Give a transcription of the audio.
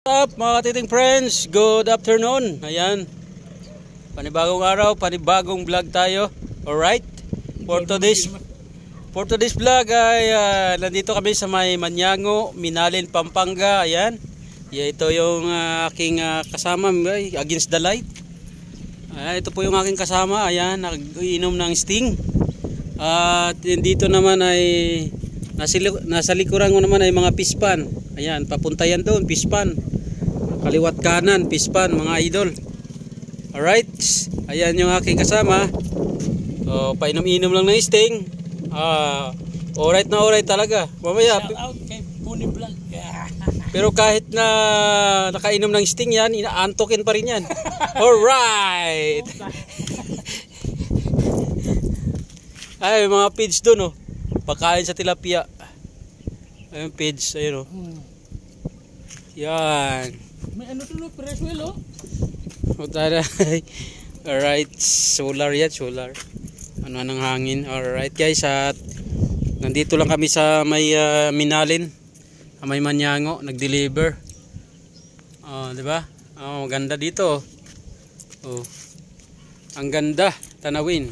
What's up mga katiting friends? Good afternoon. Ayan. Panibagong araw, panibagong vlog tayo. Alright. For today's vlog ay nandito kami sa may Maniango, Minalin, Pampanga. Ayan. Ito yung aking kasama, against the light. Ito po yung aking kasama. Ayan, nag-iinom ng Sting. At dito naman ay nasa likuran ko naman ay mga pispan. Ayan, papunta yan doon, pispan. Kaliwat kanan, pispan, mga idol. Alright, ayan yung aking kasama. Painom-inom lang ng Sting. Alright na alright talaga. Mamaya, shout out kay Puni Vlog. pero kahit na nakainom ng Sting yan, inaantokin pa rin yan. Alright. Ay, mga pids doon, oh. Pagkain sa tilapia. Ayun, pids, ayun, oh. Yan. May ano to, Preswell, oh. Alright, solar yan, solar. Ano ng hangin. Alright guys, at nandito lang kami sa may Minalin, may Maniango, nag-deliver. Di ba? Maganda dito. Ang ganda tanawin.